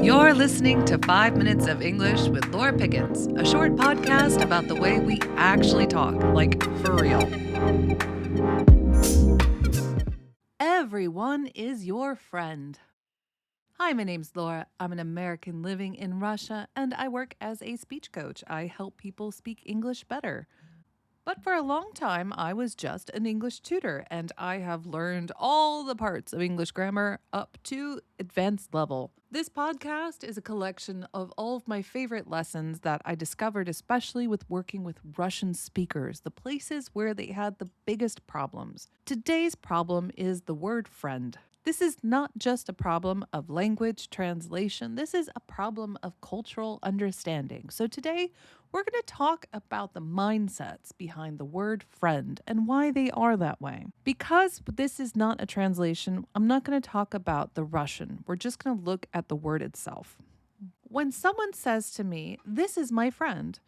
You're listening to 5 Minutes of English with Laura Pickens, a short podcast about the way we actually talk, like for real. Everyone is your friend. Hi, my name's Laura. I'm an American living in Russia, and I work as a speech coach. I help people speak English better. But for a long time, I was just an English tutor, and I have learned all the parts of English grammar up to advanced level. This podcast is a collection of all of my favorite lessons that I discovered, especially with working with Russian speakers, the places where they had the biggest problems. Today's problem is the word friend. This is not just a problem of language translation. This is a problem of cultural understanding. So today, we're going to talk about the mindsets behind the word friend and why they are that way. Because this is not a translation, I'm not going to talk about the Russian. We're just going to look at the word itself. When someone says to me, "This is my friend,"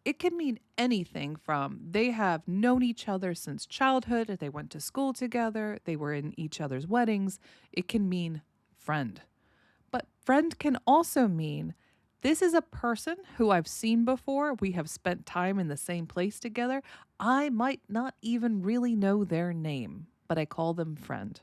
it can mean anything from they have known each other since childhood, they went to school together, they were in each other's weddings. It can mean friend. But friend can also mean this is a person who I've seen before. We have spent time in the same place together. I might not even really know their name, but I call them friend.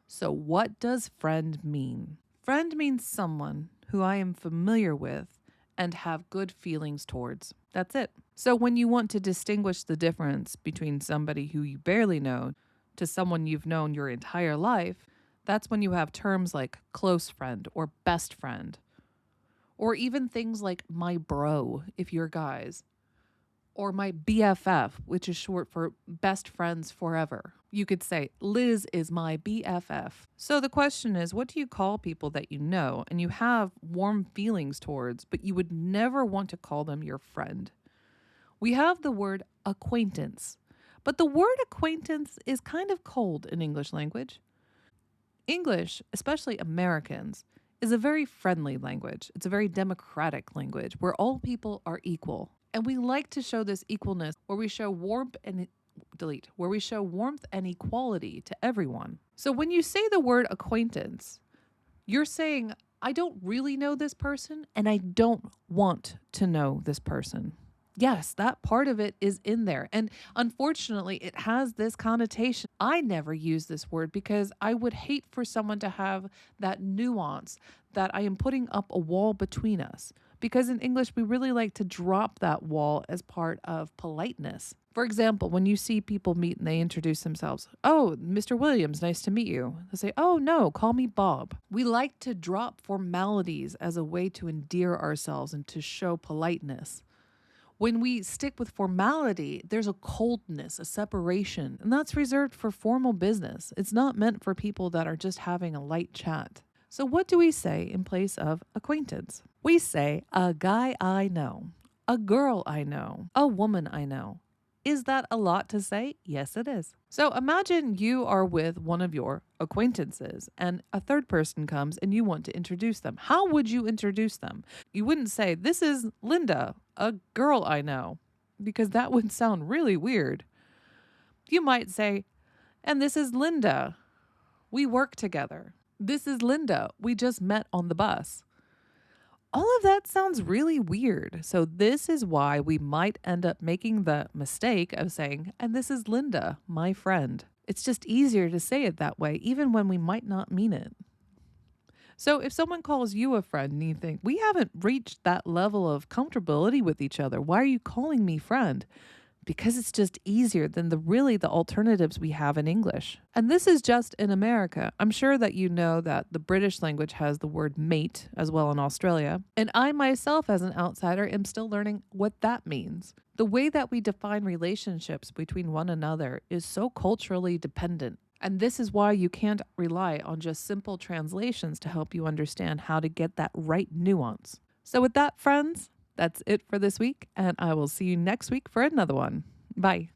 So what does friend mean? Friend means someone who I am familiar with and have good feelings towards. That's it. So when you want to distinguish the difference between somebody who you barely know to someone you've known your entire life, that's when you have terms like close friend or best friend, or even things like my bro, if you're guys, or my BFF, which is short for best friends forever. You could say, Liz is my BFF. So the question is, what do you call people that you know and you have warm feelings towards, but you would never want to call them your friend? We have the word acquaintance, but the word acquaintance is kind of cold in English language. English, especially Americans, is a very friendly language. It's a very democratic language where all people are equal. And we like to show this equalness where we show warmth and equality to everyone. So when you say the word acquaintance, you're saying, I don't really know this person and I don't want to know this person. Yes, that part of it is in there. And unfortunately, it has this connotation. I never use this word because I would hate for someone to have that nuance that I am putting up a wall between us. Because in English, we really like to drop that wall as part of politeness. For example, when you see people meet and they introduce themselves, "Oh, Mr. Williams, nice to meet you." They say, "Oh, no, call me Bob." We like to drop formalities as a way to endear ourselves and to show politeness. When we stick with formality, there's a coldness, a separation, and that's reserved for formal business. It's not meant for people that are just having a light chat. So what do we say in place of acquaintance? We say, a guy I know, a girl I know, a woman I know. Is that a lot to say? Yes, it is. So imagine you are with one of your acquaintances and a third person comes and you want to introduce them. How would you introduce them? You wouldn't say, "This is Linda, a girl I know," because that would sound really weird. You might say, "And this is Linda. We work together. This is Linda. We just met on the bus." All of that sounds really weird. So this is why we might end up making the mistake of saying, "And this is Linda, my friend." It's just easier to say it that way, even when we might not mean it. So if someone calls you a friend and you think, we haven't reached that level of comfortability with each other, why are you calling me friend? Because it's just easier than the alternatives we have in English. And this is just in America. I'm sure that you know that the British language has the word mate as well in Australia. And I myself as an outsider am still learning what that means. The way that we define relationships between one another is so culturally dependent. And this is why you can't rely on just simple translations to help you understand how to get that right nuance. So with that, friends, that's it for this week, and I will see you next week for another one. Bye.